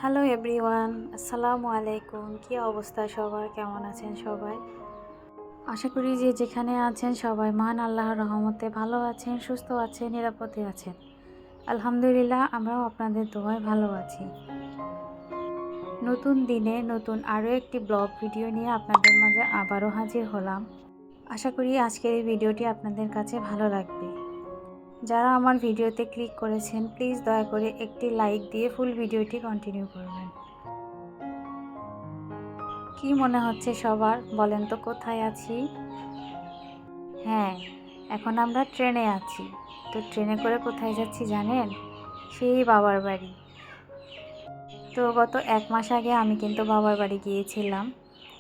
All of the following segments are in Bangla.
হ্যালো এভরিওয়ান, আসসালামু আলাইকুম। কি অবস্থা সবার? কেমন আছেন সবাই? আশা করি যে যেখানে আছেন সবাই মহান আল্লাহর রহমতে ভালো আছেন, সুস্থ আছেন, নিরাপদে আছেন। আলহামদুলিল্লাহ, আমরাও আপনাদের দোয়ায় ভালো আছি। নতুন দিনে নতুন আরও একটি ব্লগ ভিডিও নিয়ে আপনাদের মাঝে আবারও হাজির হলাম। আশা করি আজকের এই ভিডিওটি আপনাদের কাছে ভালো লাগবে। যারা আমার ভিডিওতে ক্লিক করেছেন, প্লিজ দয়া করে একটি লাইক দিয়ে ফুল ভিডিওটি কন্টিনিউ করবেন। কি মনে হচ্ছে সবার? বলেন তো কোথায় আছি? হ্যাঁ, এখন আমরা ট্রেনে আছি। তো ট্রেনে করে কোথায় যাচ্ছি জানেন? সেই বাবার বাড়ি। তো গত 1 মাস আগে আমি কিন্তু বাবার বাড়ি গিয়েছিলাম।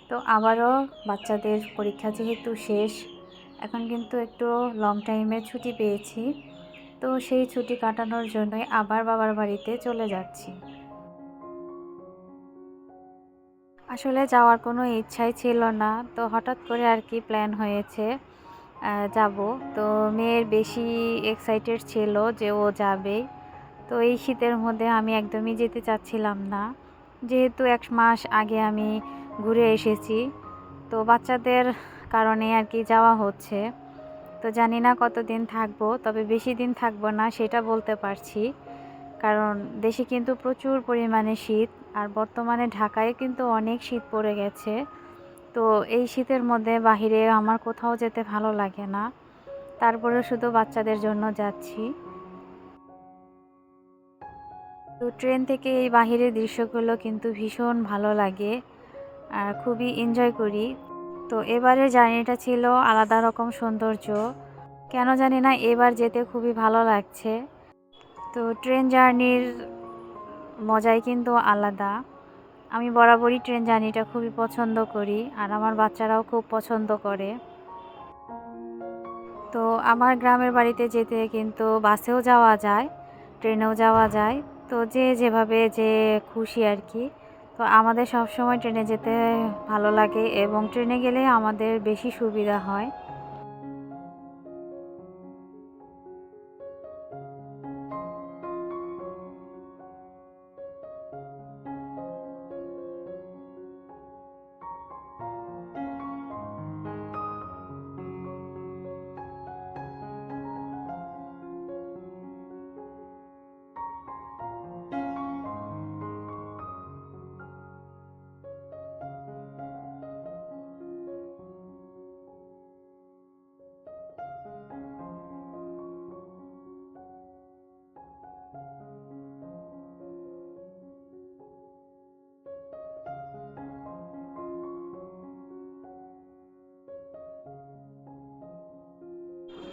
তো আবারও বাচ্চাদের পরীক্ষা যেহেতু শেষ, এখন কিন্তু একটু লং টাইমের ছুটি পেয়েছি। তো সেই ছুটি কাটানোর জন্যই আবার বাবার বাড়িতে চলে যাচ্ছি। আসলে যাওয়ার কোনো ইচ্ছাই ছিল না, তো হঠাৎ করে আর কি প্ল্যান হয়েছে যাব। তো মেয়ের বেশি এক্সাইটেড ছিল যে ও যাবে। তো এই শীতের মধ্যে আমি একদমই যেতে চাচ্ছিলাম না, যেহেতু 1 মাস আগে আমি ঘুরে এসেছি। তো বাচ্চাদের কারণে আর কি যাওয়া হচ্ছে। তো জানি না কতদিন থাকবো, তবে বেশি দিন থাকবো না সেটা বলতে পারছি, কারণ দেশে কিন্তু প্রচুর পরিমাণে শীত, আর বর্তমানে ঢাকায় কিন্তু অনেক শীত পড়ে গেছে। তো এই শীতের মধ্যে বাহিরে আমার কোথাও যেতে ভালো লাগে না, তারপরেও শুধু বাচ্চাদের জন্য যাচ্ছি। তো ট্রেন থেকে এই বাহিরের দৃশ্যগুলো কিন্তু ভীষণ ভালো লাগে আর খুবই এনজয় করি। তো এবারের জার্নিটা ছিল আলাদা রকম সৌন্দর্য, কেন জানি না এবার যেতে খুবই ভালো লাগছে। তো ট্রেন জার্নির মজাই কিন্তু আলাদা। আমি বরাবরই ট্রেন জার্নিটা খুবই পছন্দ করি, আর আমার বাচ্চারাও খুব পছন্দ করে। তো আমার গ্রামের বাড়িতে যেতে কিন্তু বাসেও যাওয়া যায়, ট্রেনেও যাওয়া যায়। তো যে যেভাবে যে খুশি আর কি। তো আমাদের সবসময় ট্রেনে যেতে ভালো লাগে, এবং ট্রেনে গেলে আমাদের বেশি সুবিধা হয়।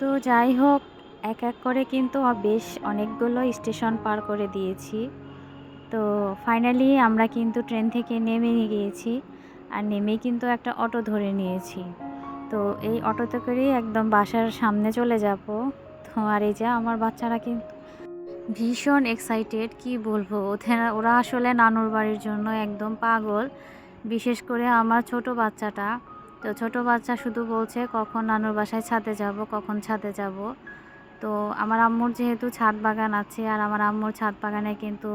তো যাই হোক, এক এক করে কিন্তু বেশ অনেকগুলো স্টেশন পার করে দিয়েছি। তো ফাইনালি আমরা কিন্তু ট্রেন থেকে নেমে গিয়েছি, আর নেমেই কিন্তু একটা অটো ধরে নিয়েছি। তো এই অটোতে করেই একদম বাসার সামনে চলে যাব। তো আর এই যে আমার বাচ্চারা কিন্তু ভীষণ এক্সাইটেড, কি বলবো, ওরা আসলে নানুর বাড়ির জন্য একদম পাগল। বিশেষ করে আমার ছোট বাচ্চাটা। তো ছোট বাচ্চা শুধু বলছে কখন নানুর বাসায় ছাদে যাব, কখন ছাদে যাব। তো আমার আম্মুর যেহেতু ছাদ বাগান আছে, আর আমার আম্মুর ছাদ বাগানে কিন্তু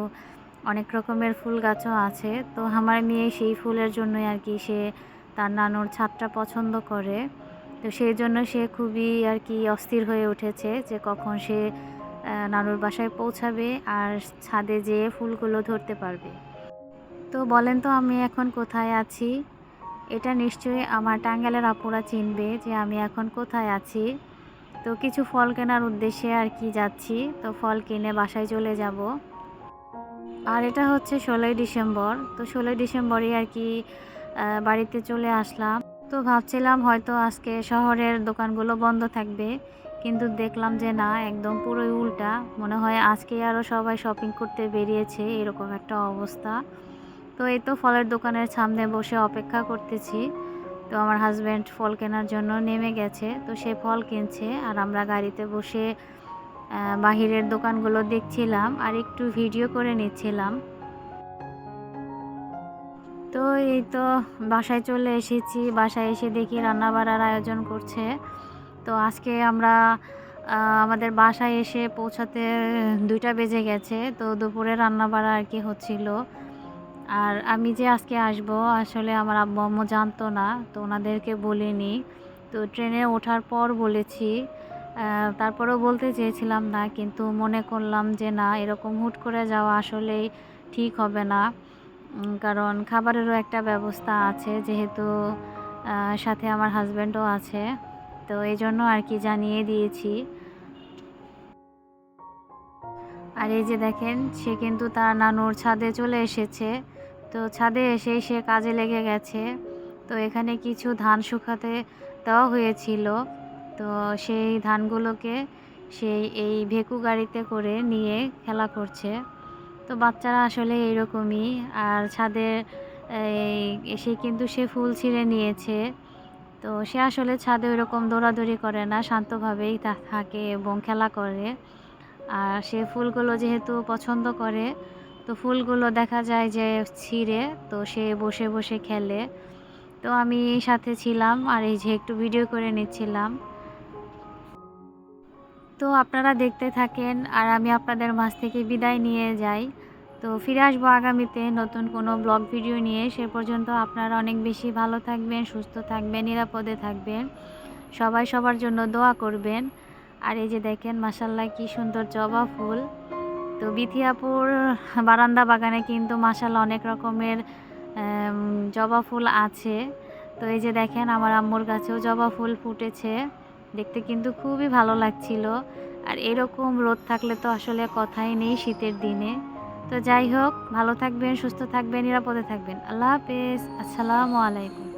অনেক রকমের ফুল গাছও আছে। তো আমার মেয়ে সেই ফুলের জন্যই আর কি সে তার নানুর ছাদটা পছন্দ করে। তো সেই জন্য সে খুবই আর কি অস্থির হয়ে উঠেছে যে কখন সে নানুর বাসায় পৌঁছাবে আর ছাদে যেয়ে ফুলগুলো ধরতে পারবে। তো বলেন তো আমি এখন কোথায় আছি? এটা নিশ্চয়ই আমার টাঙ্গাইলের আপুরা চিনবে যে আমি এখন কোথায় আছি। তো কিছু ফল কেনার উদ্দেশ্যে আর কি যাচ্ছি। তো ফল কিনে বাসায় চলে যাব। আর এটা হচ্ছে 16ই ডিসেম্বর। তো 16ই ডিসেম্বরই আর কি বাড়িতে চলে আসলাম। তো ভাবছিলাম হয়তো আজকে শহরের দোকানগুলো বন্ধ থাকবে, কিন্তু দেখলাম যে না, একদম পুরোই উল্টা। মনে হয় আজকে আরও সবাই শপিং করতে বেরিয়েছে, এরকম একটা অবস্থা। তো এই তো ফলের দোকানের সামনে বসে অপেক্ষা করতেছি। তো আমার হাজব্যান্ড ফল কেনার জন্য নেমে গেছে, তো সে ফল কিনছে, আর আমরা গাড়িতে বসে বাহিরের দোকানগুলো দেখছিলাম আর একটু ভিডিও করে নিচ্ছিলাম। তো এই তো বাসায় চলে এসেছি। বাসায় এসে দেখি রান্না বাড়ার আয়োজন করছে। তো আজকে আমরা আমাদের বাসায় এসে পৌঁছাতে 2টা বেজে গেছে। তো দুপুরে রান্না বাড়া আর কি হচ্ছিল। আর আমি যে আজকে আসবো আসলে আমার আব্বু আম্মু জানতো না, তো ওনাদেরকে বলিনি। তো ট্রেনে ওঠার পর বলেছি। তারপরেও বলতে চেয়েছিলাম না, কিন্তু মনে করলাম যে না, এরকম হুট করে যাওয়া আসলেই ঠিক হবে না। কারণ খাবারেরও একটা ব্যবস্থা আছে, যেহেতু সাথে আমার হাসব্যান্ডও আছে। তো এইজন্য আর কি জানিয়ে দিয়েছি। আর এই যে দেখেন, সে কিন্তু তার নানুর ছাদে চলে এসেছে। তো ছাদে এসেই সে কাজে লেগে গেছে। তো এখানে কিছু ধান শুকাতে দেওয়া হয়েছিল। তো সেই ধানগুলোকে সেই এই ভেকু গাড়িতে করে নিয়ে খেলা করছে। তো বাচ্চারা আসলে এরকমই। আর ছাদে এসে কিন্তু সে ফুল ছিঁড়ে নিয়েছে। তো সে আসলে ছাদে ওইরকম দৌড়াদৌড়ি করে না, শান্তভাবেই থাকে এবং খেলা করে। আর সে ফুলগুলো যেহেতু পছন্দ করে, তো ফুলগুলো দেখা যায় যে ছিঁড়ে, তো সে বসে বসে খেলে। তো আমি সাথে ছিলাম আর এই যে একটু ভিডিও করে নিচ্ছিলাম। তো আপনারা দেখতে থাকেন আর আমি আপনাদের মাঝ থেকে বিদায় নিয়ে যাই। তো ফিরে আসবো আগামীতে নতুন কোনো ব্লগ ভিডিও নিয়ে। সে পর্যন্ত আপনারা অনেক বেশি ভালো থাকবেন, সুস্থ থাকবেন, নিরাপদে থাকবেন। সবাই সবার জন্য দোয়া করবেন। আর এই যে দেখেন, মাশাআল্লাহ কি সুন্দর জবা ফুল। তো বিথিয়াপুর বারান্দা বাগানে কিন্তু মাশাআল্লাহ অনেক রকমের জবা ফুল আছে। তো এই যে দেখেন, আমার আম্মুর গাছেও জবা ফুল ফুটেছে। দেখতে কিন্তু খুবই ভালো লাগছিল। আর এরকম রোদ থাকলে তো আসলে কথাই নেই শীতের দিনে। তো যাই হোক, ভালো থাকবেন, সুস্থ থাকবেন, নিরাপদে থাকবেন। আল্লাহ হাফেজ। আসসালামু আলাইকুম।